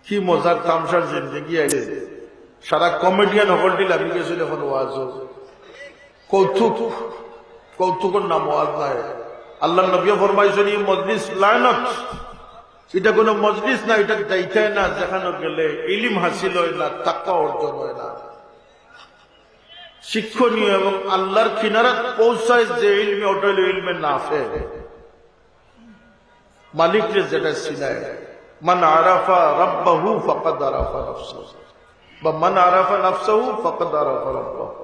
কি মজার তামসার জিন্দগি আইলে সারা কমেডিয়ান হকলটি লাগি গেছিল এখন ওয়াজ কৌতুক কৌতুকের নাম ওয়াজ নাই। আল্লাহ নবী ফরমাইছেন এই মজলিস লায়নত, এটা কোনো মজলিস না, এটা যাইতাই না যেখানে গেলে ইলম হাসিল হয় না, তাকওয়া অর্জন হয় না। শিক্ষণীয় এবং আল্লাহর কিনারাত পৌঁছায় যে ইলমে, ওটা হলো ইলমে নাফে, মালিককে যেটা চিনায়। মান আরাফা রাব্বাহু ফাকাদ আরাফা নাফসাহু বা মান আরাফা নাফসাহু ফাকাদ আরাফা রাব্বাহু।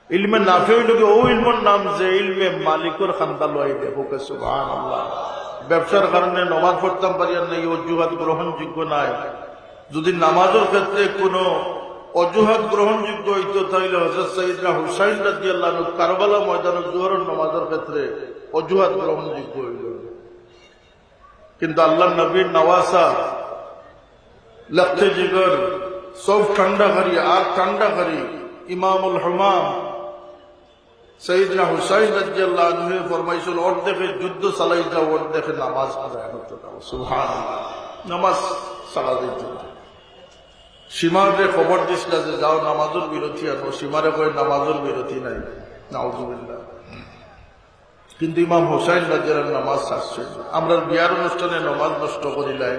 ইলমে নাফে হইল ও ইলমের নাম যে ইলমে মালিকের খান্দা লয় দেখো। সুবহানাল্লাহ। ব্যবসার কারণে নামাজ পড়তাম পারি না, এই অজুহাত গ্রহণযোগ্য নাই। যদি নামাজের ক্ষেত্রে কোনো অজুহাত গ্রহণযোগ্য হইতো তাহলে হযরত সাইয়েদনা হুসাইন রাদিয়াল্লাহু আনহু কারবালা ময়দানে জোহরের নামাজের ক্ষেত্রে অজুহাত গ্রহণযোগ্য হইল। কিন্তু আল্লাহ নবীর নওয়াসা লখতে জিগর সব ঠান্ডা করি আর ঠান্ডা করি ইমামুল হুমাম সাইয়েদনা হুসাইন রাদিয়াল্লাহু আনহু ফরমাইছেন, অর্ধেকে যুদ্ধ চালাই যাও, অর্ধেকে নামাজ আদায় করতে দাও। সুবহানাল্লাহ। নামাজ চালা দিত। সীমারে খবর দিছিল যে যাও নামাজের বিরতি আনো, সীমারে কয় নামাজের বিরতি নাই। নাউযুবিল্লাহ। কিন্তু ইমাম হুসাইন রাদিয়াল্লাহু নামাজ ছাড়ছে। আমরা বিয়ার অনুষ্ঠানে নামাজ নষ্ট করিলাই,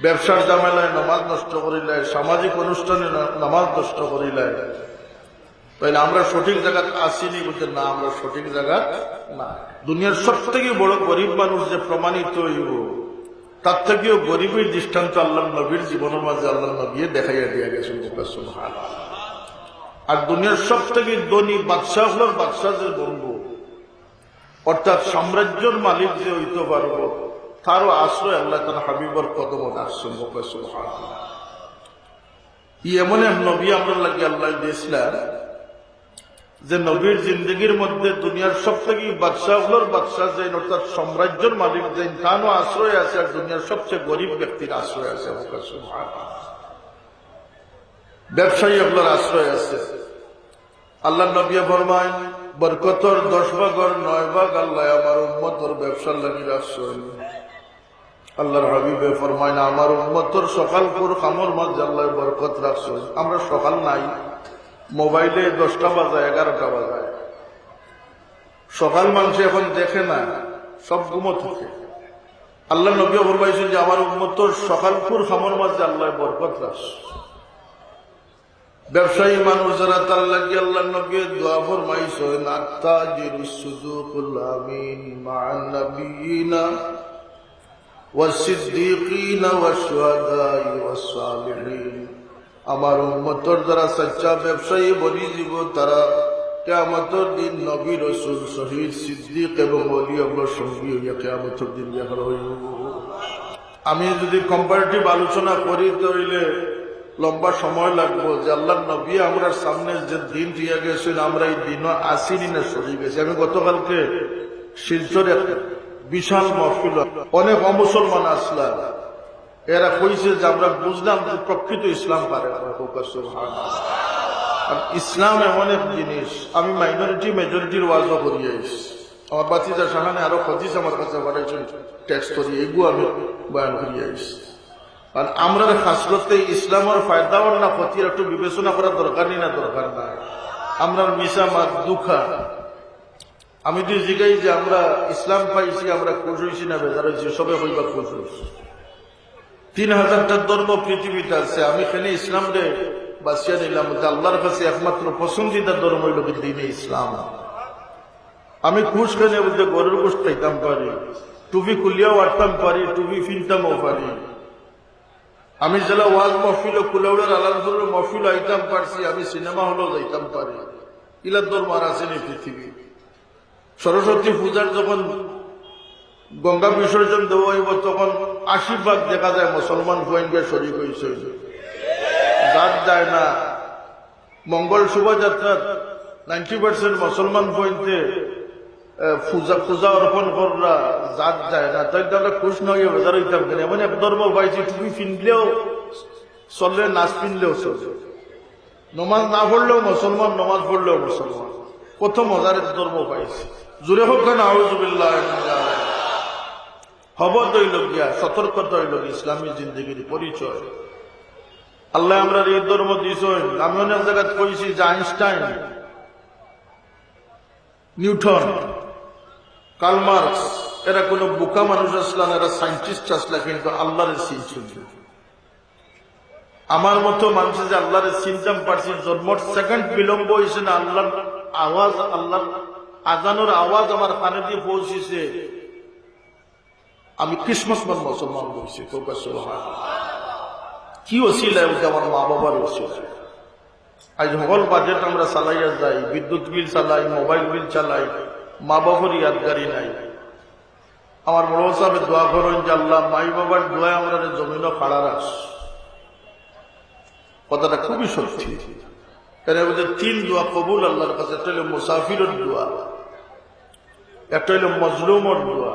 ব্যবসার জামেলায় নামাজ নষ্ট করিলাই, সামাজিক অনুষ্ঠানে নামাজ নষ্ট করিলাই, তাইলে আমরা সঠিক জায়গা আসিনি বলতে না, আমরা সঠিক জায়গা না। দুনিয়ার সব থেকে বড় গরিব মানুষ যে প্রমাণিত হইব, তার থেকেও গরিবের দৃষ্টান্ত আল্লাহ নবীর জীবনের মাঝে আল্লাহ নবী দেখাইয়া দিয়া গেছেন। সুবহানাল্লাহ। আর দুনিয়ার সব থেকে ধনী বাদশাহগুলোর বাদশাহ যে বলবো, অর্থাৎ সাম্রাজ্যের মালিক যে হইতে পারবো, তারও আশ্রয় আল্লাহ তার হাবিবর কদম আসছেন। সুবহানাল্লাহ। এমন এক নবী আমরা লাগে আল্লাহ দিয়েছিলেন যে নবীর জিন্দগির মধ্যে দুনিয়ার সব থেকে বাদশাহগুলোর বাদশাহ যে, অর্থাৎ সাম্রাজ্যের মালিক যে, তারও আশ্রয় আছে, আর দুনিয়ার সবচেয়ে গরিব ব্যক্তির আশ্রয় আছে। ব্যবসায়ী এগুলোর আশ্রয় আছে। আল্লাহ নবী ফরমায়, বরকতর 10 ভাগের 9 ভাগ আল্লাহ আমার উম্মতর ব্যবসার লাগি রাখছেন। আল্লাহর হাবিবে ফরমায় না, আমার উম্মতর সকালপুর খামর মাঝে আল্লাহ বরকত রাখছেন। আমরা সকাল নাই, মোবাইলে 10টা বাজায় 11টা বাজায়, সকাল মানুষ এখন দেখে না, সব ঘুমো থাকে। আল্লাহ নবী ফরমাইছেন যে আমার উম্মতর সকালপুর খামর মাঝে আল্লাহ বরকত রাখছে। ব্যবসায়ী মানুষ যারা, তার লাগে আল্লাহ নবী দোয়া ফরমাইছেন, আত্তাজিরুস সুদুকুল আমিন মা'আন নাবিয়িনা ওয়াস সিদ্দিকিনা ওয়াস শুহাদাই ওয়াস সালিহিন। আমার উম্মতর যারা সচ্চা ব্যবসায়ী বনি জীব, তারা কিয়ামতের দিন নবী রাসূল শহীদ সিদ্দিক এবং ওলি আল্লাহর সঙ্গী হইয়া কিয়ামতের দিন দেখা হইব। আমি যদি কম্পারেটিভ আলোচনা করি তাহলে লম্বা সময় লাগবো। যে আল্লাহ নবী আমরা সামনে যে দিন দিয়া গেছেন, আমরা এই দিনও আসিনি না সরে গেছি। আমি গতকালকে শিলচরে বিশাল মহফিল, অনেক অমুসলমান আসলাম, এরা কইছে যে আমরা বুঝলাম যে প্রকৃত ইসলাম পারে। ইসলাম এমন এক জিনিস, আমি মাইনরিটি মেজরিটির ওয়াজও করিয়ে আমার বাতিজা সাহানে আরো হদিস আমার কাছে পাঠাইছেন টেক্সট করি, এগুলো আমি বয়ান করিয়ে আইসি। আর আমরা খাসলতে ইসলামের ফায়দাও না ক্ষতির একটু বিবেচনা করার দরকারই না, দরকার না। আমরা মিশা মাত দুঃখা, আমি তো জিগাই যে আমরা ইসলাম পাইছি, আমরা খুশ হয়েছি না বেজার হয়েছি, সবে হইবা খুশ হয়েছি। 3000টা ধর্ম পৃথিবীতে আছে, আমি এখানে ইসলাম রে বাঁচিয়ে নিলাম। আল্লাহর কাছে একমাত্র পছন্দিদা ধর্ম হইল দিনে ইসলাম। আমি খুশ খেলে বলতে গরুর গোষ্ঠ খাইতাম পারি, টুপি খুলিয়াও আটতাম পারি, টুপি ফিনতামও পারি। আমি জেলা ওয়াজ মহফিল কুলাউড়ার আলাদপুরের মহফিল আইতাম পারছি, আমি সিনেমা হলেও যাইতাম পারি। ইলার দর মার আসেনি পৃথিবী। সরস্বতী পূজার যখন গঙ্গা বিসর্জন দেওয়া হইব, তখন 80 দেখা যায় মুসলমান গোয়েন্দা শরীর হয়েছে, যার যায় না। মঙ্গল শোভাযাত্রার 90% মুসলমান গোয়েন্দে পূজা অর্পণ কররা যার যায় না, তাই আমরা খুশ নয় বেজার হইতাম কেন। এমন এক ধর্ম পাইছি, টুপি ফিনলেও চললে, নাচ ফিনলেও চলবে, নমাজ না পড়লেও মুসলমান, নমাজ পড়লেও মুসলমান। কত মজার এক ধর্ম পাইছি। জুড়ে হোক না আউযুবিল্লাহ। হবদ হইল গিয়া, সতর্কতা হইল ইসলামী জিন্দগির পরিচয়। আল্লাহ আমরা এই ধর্ম দিয়েছ। আমি অনেক জায়গায় কইছি যে আইনস্টাইন, নিউটন, কার্ল মার্কস এরা কোনো বোকা মানুষ আসলা না, এরা সায়েন্টিস্ট আসলা, কিন্তু আল্লাহরের চিনছিল। আমার মতো মানুষ যে আল্লাহরের চিনতাম পারছি, জন্মর সেকেন্ড বিলম্ব হয়েছে না, আল্লাহর আওয়াজ, আল্লাহর আজানোর আওয়াজ আমার কানে দিয়ে পৌঁছেছে, আমি কিসমতমান মুসলমান বলছি। কি ওসিলা? ওটা আমার মা বাবার ওসিলা। আজ হল বাজেট আমরা চালাইয়া যাই, বিদ্যুৎ বিল চালাই, মোবাইল বিল চালাই, মা বাবার ইয়াদগারি নাই। আমার বড় সাহেব দোয়া করেন যে আল্লাহ মাই বাবার দোয়া আমরা জমিনও খাড়া রাখ। কথাটা খুবই সত্যি। কারণ আমাদের তিন দোয়া কবুল আল্লাহর কাছে। একটা হইল মুসাফিরের দোয়া, একটা হইল মজলুমর দোয়া,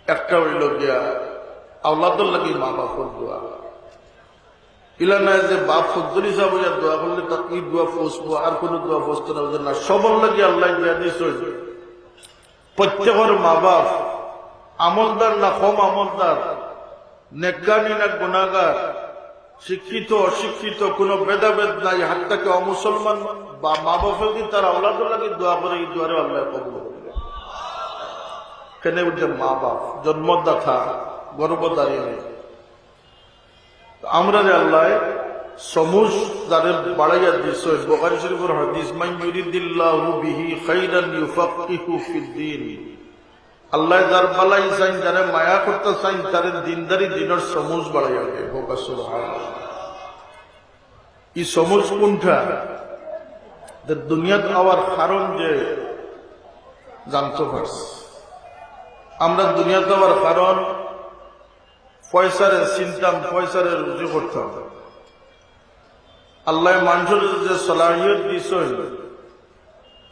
একটা হইল গিয়া আওলাদুল লাগি মা বাপর দোয়া। ইলা নাই যে বাপ ফজলি সাহেব দোয়া করলে তার এই দোয়া ফসবো, আর কোন দোয়া ফসতো না। সবর লাগি আল্লাহ দিয়া দিস। প্রত্যেকের মা বাপ আমলদার না কম আমলদার, নেককানি না গুনাহগার, শিক্ষিত অশিক্ষিত কোনো ভেদাভেদ নাই। হাতটাকে অমুসলমান বা মা বাপের কি তার আওলাদুল লাগি দোয়া করে, এই দোয়ারে আল্লাহ কবুল করবে। কেন বলছে মা বাপ জন্মদাতা, গর্ভধারী নেই। আমরা আল্লাহ সমুজ যাদের বাড়াইয়া দিছ। বুখারী শরীফের হাদিস, মান ইউরিদিল্লাহু বিহি খাইরান ইউফাক্কিহু ফিদ্দীন। আল্লাহ যার বালাই চাইন, যারা মায়া করতে চাইন, তার দিনদারি দিনের সমুজ বাড়াইয়া দেয়। সুবহানাল্লাহ। এই সমুজ কোনটা? দুনিয়াত আওয়ার কারণ যে জানতে পারছি আমরা, দুনিয়াতে আওয়ার কারণ পয়সারে চিন্তাম, পয়সারে রুজি করতাম। আল্লাহ মানুষের যে সলাহিয়ত দিস,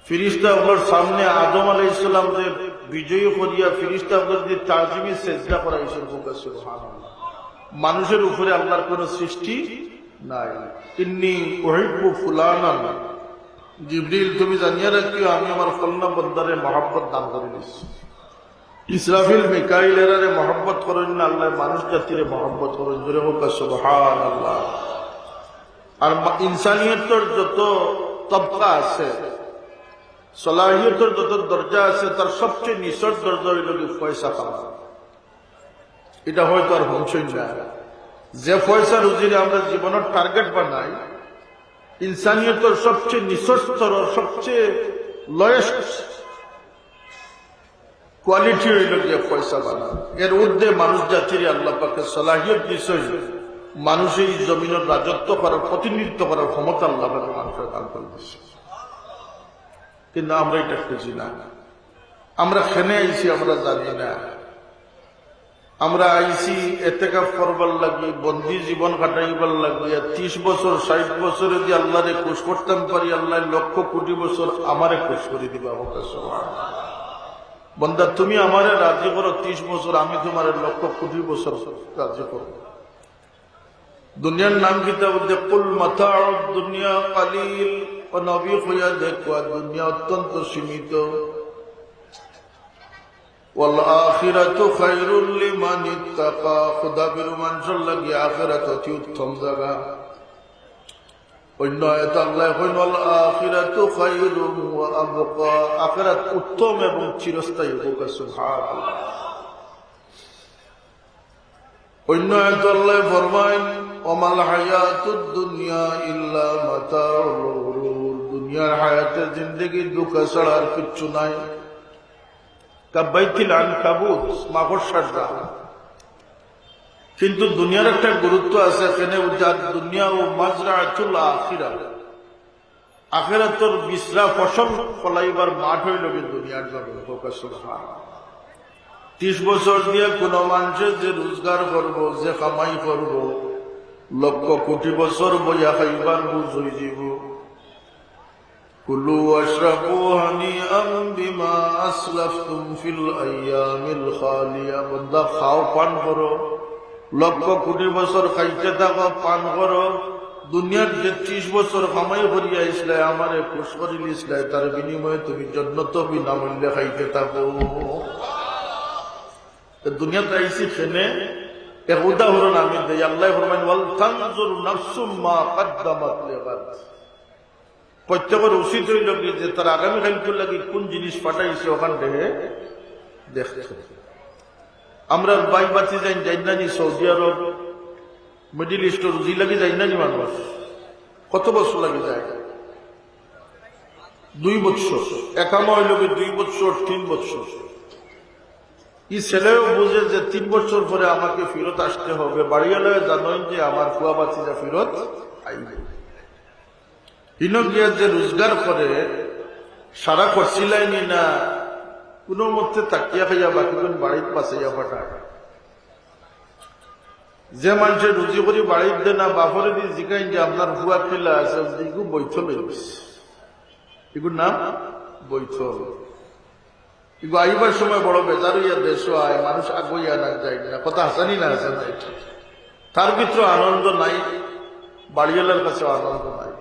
ফিরিস্তা ওগুলোর সামনে আদম আলাইহিস সালাম যে বিজয়ী করিয়া ফিরিস্তা ওগুলোর দিয়ে তাজিমি সেজদা করাইছেন। সুবহানাল্লাহ। মানুষের উপরে আল্লাহর কোন সৃষ্টি নাই। ইন্নী উহিব্বু ফুলানান, জিবরিল তুমি জানিয়ে রাখিও আমি আমার ফলনা বন্দারে মহব্বত দান করে দিচ্ছি। ইসরাফিল মিকাইল এরারে মহব্বত করেন না, আল্লাহ মানুষ জাতিরে মহব্বত করেন। জোরে হোক সুবহানাল্লাহ। আর ইনসানিয়তের যত তবকা আছে, সলাহিয়তের যত দরজা আছে, তার সবচেয়ে নিচের দরজা হইল পয়সা কামানো। এটা হয়তো আর হংসই না। যে পয়সা রুজিরে আমরা জীবনের টার্গেট বানাই, ইনসানিয়তের সবচেয়ে নিচের স্তর, সবচেয়ে লয়েস্ট কোয়ালিটি হইল গিয়ে পয়সা বানানো। এর ঊর্ধ্বে মানুষ জাতির আল্লাহ পাকের সলাহিয়ত দিছই, মানুষের জমিনের রাজত্ব করার, প্রতিনিধিত্ব করার ক্ষমতা আল্লাহ মানুষের দান করে দিচ্ছে। কিন্তু আমরা এটা খুঁজি না। আমরা খেনে আইছি, আমরা জানি না। আমরা আইছি এতেকাফ করবার লাগি, বন্দি জীবন কাটাইবার লাগিয়া। 30 বছর 60 বছরে যে আল্লাহরে খুশ করতাম পারি, আল্লাহ লক্ষ কোটি বছর আমারে খুশ করে দিবা। বন্দা তুমি আমারে রাজি করো 30 বছর, আমি তোমার লক্ষ কোটি বছর রাজি করবো। দুনিয়ার নাম কিতাব কুল মাতাউদ দুনিয়া কালিল, ও নবী হইয়া দেখো দুনিয়া অত্যন্ত সীমিত। ওয়াল আখিরাতু খায়রুল লিমান ইত্তাকা, খুদা বিরু মানুষের লাগি আখিরাত অতি উত্তম জায়গা। অন্য আয়াতে আল্লাহ কইন ওয়াল আখিরাতু খায়রুন ওয়া আবকা, আখিরাত উত্তম এবং চিরস্থায়ী হোক। সুবহানাল্লাহ। অন্য আয়াতে আল্লাহ ফরমায়েন ওমাল হায়াতুদ দুনিয়া ইল্লা মাতাউল গুরুর, দুনিয়ার হায়াতের জিন্দেগি দুঃখ ছাড়া আর কিচ্ছু নাই। কাবাইতিল আনকাবুত, মাকড়সার জাল। কিন্তু দুনিয়ার একটা গুরুত্ব আছে, এখানে দুনিয়া ও মাজরাতুল আখিরা, আখিরাতের বিশ্রা ফসল ফলাইবার মাঠ হইল দুনিয়ার জগৎ। 30 বছর দিয়ে কোন মানুষের যে রোজগার করব, যে কামাই করব, লক্ষ কোটি বছর বইয়া খাইবার বুঝ হয়ে যাব। কুলু ওয়াশরাবু হানিআম বিমা আসলাফতুম ফিল আইয়ামিল খালিয়া। বন্দা খাও, পান করো, লক্ষ কোটি বছর খাইতে থাকো, পান করো। দুনিয়ার যে 30 বছর কামাই করিয়া ইসলাই, আমারে খুশ করিল ইসলাই, তার বিনিময়ে তুমি জান্নাত বিনামূল্যে খাইতে থাকো। দুনিয়াতে আইসি ফেনে এক উদাহরণ আমি দেই। আল্লাহ ফরমায় ওয়াল তানজুর নাফসুম মা কদ্দামাত লিগাদ। প্রত্যেকের উচিত হইল কি যে তার আগামী কালকে লাগি কোন জিনিস পাঠাইছে ওখান থেকে দেখতে। আমরা বাই বাতি যাই না নি সৌদি আরব মিডিল ইস্ট রুজি লাগি যাই না নি মানুষ, কত বছর লাগে যায়? 2 বছর। একামা হইল কি 2 বছর 3 বছর। এই ছেলেও বুঝে যে 3 বছর পরে আমাকে ফেরত আসতে হবে। বাড়িওয়ালা জানেন যে আমার ফুয়া বাচ্চা ফেরত আইবে। গিয়া যে রোজগার করে সারা করছিলাইনি না কোন মধ্যে তাকিয়া খাইয়া বাকি বাড়ির পাশাইয়া পাঠায়। যে মানুষের রুজি করি বাড়ির দে না বাপরে দিয়ে জিকাইন যে আপনার ফুয়া খেলা আছে এগুলো বৈঠল এগুলোর নাম বৈঠল। এগুলো আইবার সময় বড় বেজার হইয়া দেশ আয়, মানুষ আগুইয়া না যায় না, কথা হাসানি না আছে না। তার ভিতরে আনন্দ নাই, বাড়িওয়ালার কাছে আনন্দ নাই।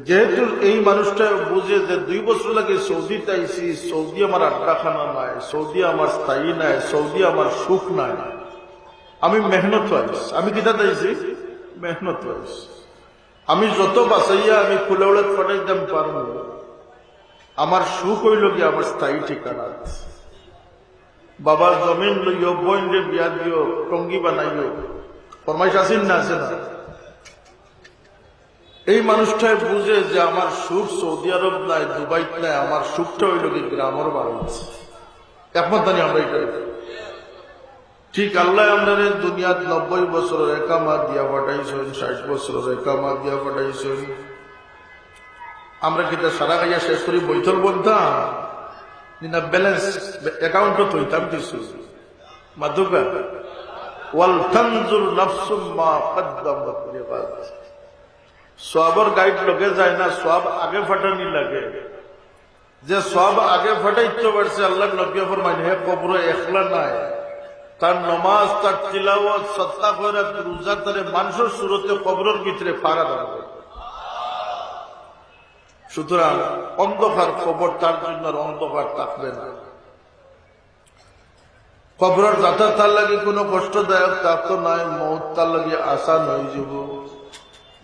যেহেতু এই মানুষটা বুঝে যে 2 বছর লাগে সৌদিতে আইসি, সৌদি আমার আড্ডাখানা নাই, সৌদি আমার স্থায়ী নাই, সৌদি আমার সুখ নাই, আমি মেহনত আইস। আমি কিতাতে আইসি মেহনত আইস। আমি যত বাঁচাইয়া আমি ফুলেউড়াত পাঠাইতাম পারবো, আমার সুখ হইল কি আমার স্থায়ী ঠিকানা। বাবা জমিন লইও, বোন রে বিয়া দিও, টঙ্গি বানাইও, ফরমাইশ আসিন না আছে না। এই মানুষটাই বুঝে যে আমার সুখ সৌদি আরব নাই, দুবাইত নাই, আমার সুখটা হইল কি গ্রামের বাড়ি। একমত জানি আমরা এটা। ঠিক আল্লাহ আমরা দুনিয়াত 90 বছরের একামা দিয়া পাঠাইছেন, 60 বছরের একামা দিয়া পাঠাইছেন। আমরা কিন্তু সারা গাইয়া শেষ করি বৈঠল বলতাম না, ব্যালেন্স অ্যাকাউন্টও তৈতাম কিছু মাদুকা। ওয়াল তানজুর নাফসুম মা কদ্দামাত লিগাদ। সওয়াবের গাইড লগে যায় না, সওয়াব আগে ফাটানি লাগে। যে সওয়াব আগে ফাটাইতে পারছে আল্লাহ নবী ফরমায় হে কবর একলা নাই, তার নামাজ, তার তিলাওয়াত, সাদকা খয়রাত, রোজা, তার মানুষের সুরতে কবরের ভিতরে ফাড়া দাঁড়াবে। সুতরাং অন্ধকার কবর তার জন্য অন্ধকার থাকবে না। কবরের যাত্রা তার লাগে কোনো কষ্টদায়ক তা তো নয়, মৌত তার লাগে আসান হয়ে যাব।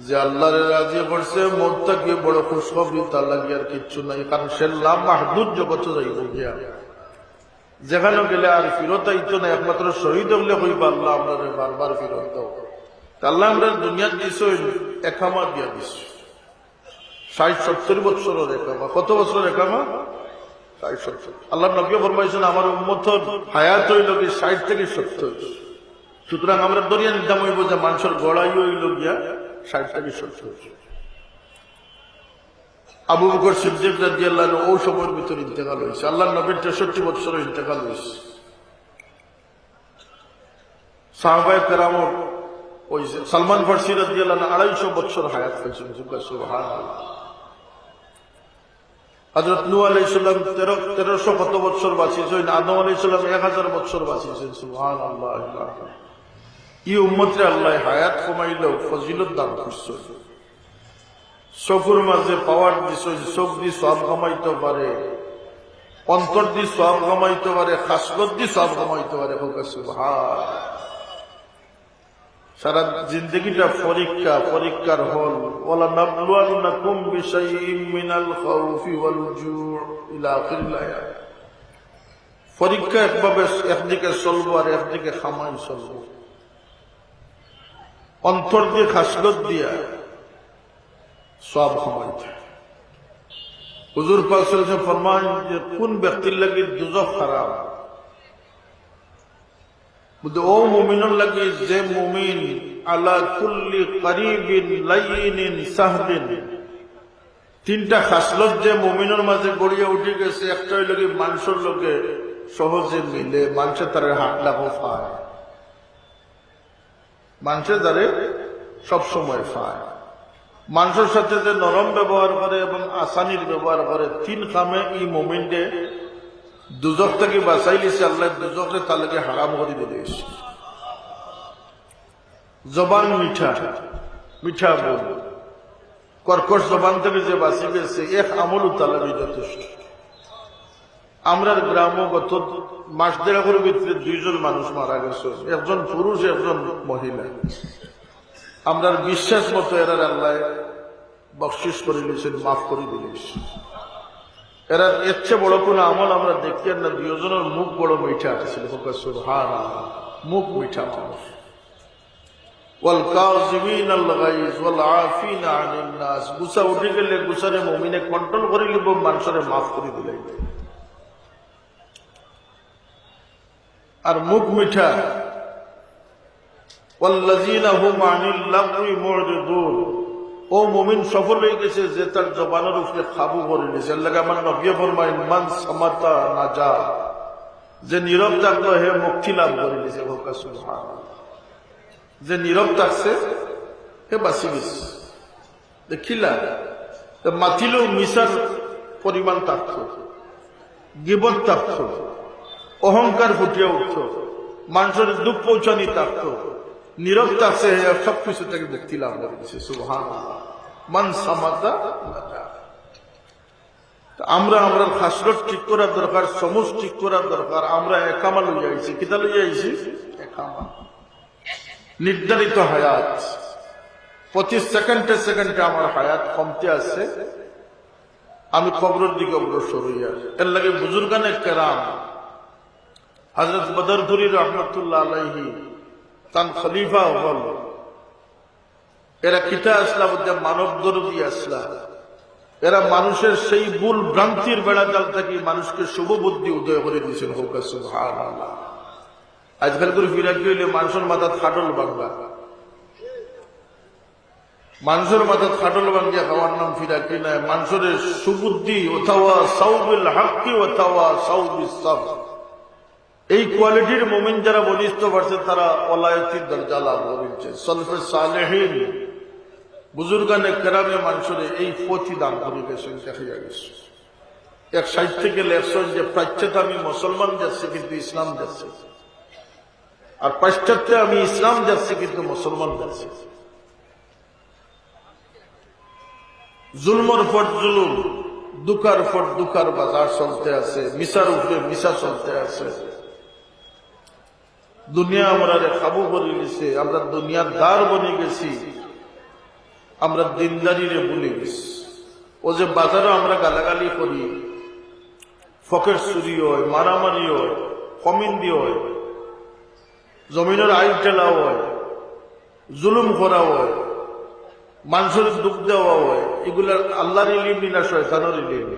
যে আল্লাহরে রাজি করছে মৌতটা গিয়ে বড় খুশখবরি, তার লাগে আর কিচ্ছু নাই। কারণ সে লাম মাহদুদ জগতে যাইব গিয়া, যেখানে গেলে আর ফিরত আইতো না। একমাত্র শহীদ হলে কইবা আল্লাহ আমরা বারবার ফিরত দাও। আল্লাহ আমরা দুনিয়ার দিছ একামা দিয়া দিছ 60-70 বছরের একামা। কত বছরের একামা? 60-70। আল্লাহ নবী ফরমাইছেন আমার উম্মতের হায়াত হইল কি 60 থেকে 70। সুতরাং আমরা দরিয়া নিদাম হইব যে মানুষের গড়াই হইল গিয়া 60 থেকে 70। আবু বকর সিদ্দিক রাদিয়াল্লাহু আনহু ওই সময়ের ভিতরে ইন্তেকাল হয়েছে। আল্লাহ নবীর 63 বছরে ইন্তেকাল হয়েছে। সাহাবায়ে কেরামর ওই সালমান ফারসি রাদিয়াল্লাহু আনহু 250 বছর হায়াত পেয়েছেন। সুবহানাল্লাহ। হযরত নূহ আলাইহিস সালাম 1300 কত বছর বাঁচিয়েছেন। আদম আলাইহিস সালাম 1000 বছর বাঁচিয়েছেন। সুবহানাল্লাহ। এই উম্মতরে আল্লাহ হায়াত কমাইল, ফজিলত দান করছে। চকুর মাঝে পাওয়ার দিছে, চোখ দিয়ে সব কামাইতে পারে, অন্তর দিয়ে সব কামাইতে পারে, খাসলত দিয়ে সব কামাইতে পারে। সারা জিন্দগিটা পরীক্ষা, পরীক্ষার হল। ওয়ালা নাবলুয়ান্নাকুম বিশাইইম মিনাল খাউফি ওয়াল জুউ ইলা আখিরিল আয়াত। পরীক্ষা একভাবে একদিকে চলবো আর একদিকে খামাই চলবো। অন্তর দিয়ে খাসলত দিয়া সব খামাইতে। হুজুর পাক সাল্লাল্লাহু আলাইহি ওয়াসাল্লাম ফরমান যে কোন ব্যক্তির লাগি দুজখ হারাম? ও মুমিনের লাগি যে মুমিন আলা কুল্লি করিবিন লাইনিন সাহবিন। 3টা খাসলত যে মুমিনের মাঝে গড়িয়ে উঠে গেছে। একটা হইল কি মানুষের লোকে সহজে মিলে, মানুষের তারে হাত লাগাও পায়, মানুষের দ্বারে সবসময় পায়। মানুষের সাথে যে নরম ব্যবহার করে এবং আসানির ব্যবহার করে। 3 কামে এই মুমিনকে দুজক থেকে বাঁচাই লিছে আল্লাহ। দুজকে তার লাগে হারাম করে দিয়েছে। জবান মিঠা, মিঠা বল, কর্কশ জবান থেকে যে বাঁচি গেছে এক আমল তার লাগে যথেষ্ট। আমরা গ্রামে গত মাস দেড়ের ভিতরে 2 জন মানুষ মারা গেছে, একজন পুরুষ একজন মহিলা। আমরা বিশ্বাস মতো এরা আল্লাহ বকশিস করে দিয়েছেন, মাফ করে দিয়েছেন। এরা এর চেয়ে বড় কোন আমল আমরা দেখি না। 2 জনের মুখ বড় মিঠা ছিল, মুখ মিঠা মানুষ। গুসা উঠে গেলে গুসারে মুমিনে কন্ট্রোল করে লিব, মানুষের মাফ করে দিলে। আর মুখ মিঠা। ও মুমিন সফল হয়ে গেছে যে তার জবানের উপরে কাবু করে নিয়েছে। আমার নবী ফরমায়েন মান সামাতা নাজা, যে নীরব থাকলো হে মুক্তি লাভ করে নিয়েছে। যে নীরব থাকছে হে বাঁচি গেছে। দেখিলা মাতিলেও মিশার পরিমাণ থাকতো, গিবত থাকতো, অহংকার ফুটিয়ে উঠত, মানুষের দুঃখ পৌঁছানি থাকতো। নীরব থাকছে সবকিছু থেকে মুক্তি লাভ করেছে। সুবহানাল্লাহ। মান সামাদা। আমরা আমরা খাসরত ঠিক করার দরকার, সমুজ ঠিক করার দরকার। আমরা একামা লইয়া আইছি। কিতা লইয়া আইছি? একামা। নির্ধারিত হায়াত। প্রতি সেকেন্ডে সেকেন্ডে আমার হায়াত কমতে আসছে। আমি কবরের দিকে অগ্রসর হইয়া। এর লাগে বুজুর্গানে কেরাম হযরত বদরপুরি রহমতুল্লাহ আলাইহি তান খলিফা হল। এরা কিতা আসলা বলতে মানব দরদি আসলা। এরা মানুষের সেই ভুল ভ্রান্তির বেড়াজাল থেকে মানুষকে শুভ বুদ্ধি উদয় করে দিয়েছেন। হোক সুবহানাল্লাহ। আজকাল করে ফিরাকি হইলে মানুষের মাথা খাটল বাংলা। মানুষের মাথা খাটল বাঙ্গিয়া খাওয়ার নাম ফিরাকি নাই। মানুষের সুবুদ্ধি অথবা সাউবিল হাক্কি অথবা সাউবিস সাবর, এই কোয়ালিটির মুমিন যারা বলিষ্ঠ পারছে তারা ওলায়তির দরজা লাভ করেছে। সলফে সালেহিন বুজুর্গানে কেরামে মানুষের এই পথি দান করে গেছেন। দেখা গেছে এক সাইড থেকে লেখছেন যে প্রাচ্যতে আমি মুসলমান যাচ্ছি কিন্তু ইসলাম যাচ্ছে, আর পাশ্চাত্যে আমি ইসলাম যাচ্ছি কিন্তু মুসলমান যাচ্ছে। জুলমর পর জুলুম, দুকার পর দুকার বাজার চলতে আছে, মিশার উপরে মিশা চলতে আছে। দুনিয়া আমরা কাবু করে গেছে। আমরা দুনিয়ার দ্বার বনে গেছি। আমরা দিনদারিরে ভুলে গেছি। ও যে বাজারও আমরা গালাগালি করি, ফকের চুরি হয়, মারামারি হয়, কমিন্দি হয়, জমিনের আইন ঠেলা হয়, জুলুম করা হয়, মানুষের দুঃখ দেওয়া হয়। এগুলার আল্লাহর ইলিম না শয়তানের ইলিম?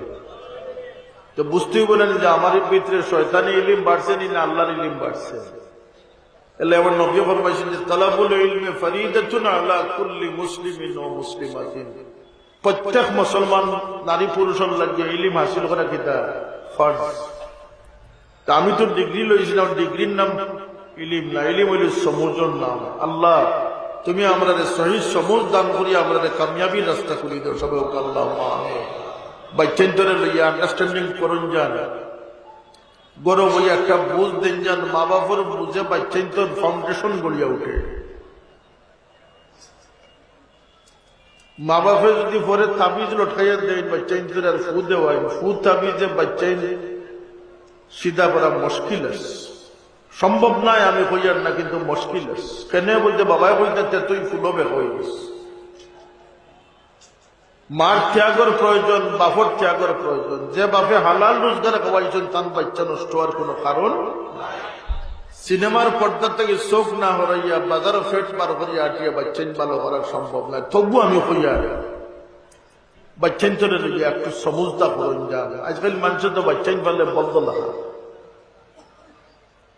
তো বুঝতেই বলেন যে আমার ভিতরে শয়তানি ইলিম বাড়ছে না আল্লাহর ইলিম বাড়ছে। এলে আমার নবী ফরমাইছেন যে তালাবুল ইলমি ফরিদাতুন আলা কুল্লি মুসলিমিন ওয়া মুসলিমাতিন। প্রত্যেক মুসলমান নারী পুরুষের লাগে ইলম হাসিল করা কিতা ফরজ। তা আমি তো ডিগ্রি লইছিলাম, ডিগ্রির নাম ইলিম না, ইলিম হইল সমুজের নাম। আল্লাহ তুমি আমরা সহি সমুজ দান করি, আমরা কামিয়াবি রাস্তা করি দাও। সবাই আল্লাহুম্মা আমিন। বাচ্চান্তরে লইয়া আন্ডারস্ট্যান্ডিং করুন যান, গরব হইয়া একটা বুঝ দেন যান। মা বাপের বুঝে বাচ্চান্তর ফাউন্ডেশন গড়িয়া উঠে। মা বাপে যদি পরে তাবিজ লটকাইয়া দেন বাচ্চান্তর আর ফু দেওয়াই, ফু তাবিজে বাচ্চাই সিধা করা মুশকিল আছে। সম্ভব নয় আমি কইয়ার না, কিন্তু মুশকিল আছে। কেন বলতে বাবাই কইতে তুই ফুলবে হয়ে গেছ। মার ত্যাগের প্রয়োজন, বাপর ত্যাগের প্রয়োজন। যে বাপে হালাল রোজগার খাওয়াইছেন তার বাচ্চা নষ্ট হওয়ার কোন কারণ। সিনেমার পর্দা থেকে চোখ না হরাইয়া বাজারে ফেট পার করিয়া আটিয়া বাচ্চাইন ভালো করা সম্ভব নয়। তবু আমি কইয়া বাচ্চাইন চলে একটু সমুজদা করুন যান। আজকাল মানুষের তো বাচ্চাইন পারলে বলদ লাগা।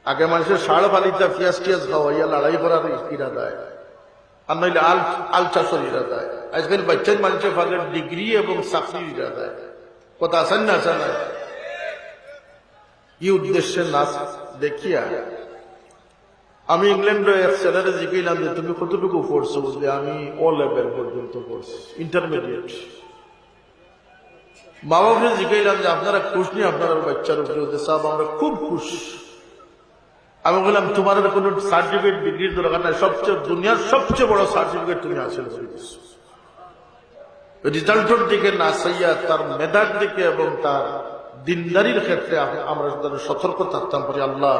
আগে মানুষের সাড়ে ফালিতা পিয়াজ টিয়াজ খাওয়াইয়া লড়াই করার ইরাদায়, আর নইলে আল চাষের ইরাদায়। আজকাল বাচ্চার মানুষের ফালে ডিগ্রি এবং চাকরির ইরাদায়। কথা আছেন না আসা না? কি উদ্দেশ্যে নাচ দেখিয়া আমি ইংল্যান্ডে এক ছেলেরে জিজ্ঞাইলাম যে তুমি কতটুকু পড়ছো? বুঝলে আমি ও লেভেল পর্যন্ত পড়ছি, ইন্টারমিডিয়েট। মা বাপকে জিজ্ঞাইলাম যে আপনারা খুশ নি আপনার বাচ্চার উপরে? সাহেব আমরা খুব খুশ। আমি বললাম তোমার কোন সার্টিফিকেট ডিগ্রির দরকার নাই, সবচেয়ে দুনিয়ার সবচেয়ে বড় সার্টিফিকেট তুমি হাসিল করে দিচ্ছ। রেজাল্টের দিকে না চাইয়া তার মেধার দিকে এবং তার দিনদারির ক্ষেত্রে আমরা যেন সতর্ক থাকতাম পারি। আল্লাহ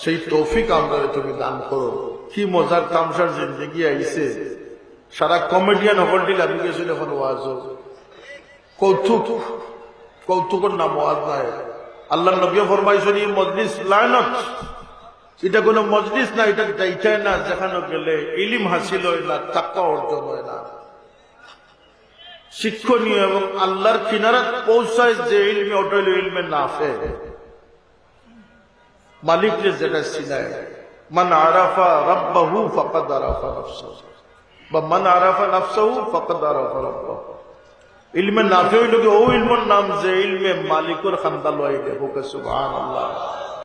সেই তৌফিক আমরা তুমি দান করো। কি মজার তামসার জিন্দগি আইছে, সারা কমেডিয়ান হকলটিল আমি গেছিল এখন ওয়াজ কৌতুক, কৌতুকের নাম ওয়াজ নাই। আল্লাহ নবী ফরমাইছেন এই মজলিস লায়নত, এটা কোনো মজলিস না, এটা যাইটাই না যেখানে গেলে ইলিম হাসিল হয় না, তাকওয়া অর্জন হয় না। শিক্ষণীয় এবং আল্লাহর কিনারাত পৌঁছায় যে ইলমে, ওটা হইল ইলমে নাফে, মালিককে যেটা চিনায়। মান আরাফা রাব্বাহু ফাকাদ আরাফা নাফসাহু বা মান আরাফা নাফসাহু ফাকাদ আরাফা রাব্বাহু। ইলমে নাফে হইল কি ও ইলমের নাম যে ইলমে মালিকের খান্দা লয়। সুবহানাল্লাহ।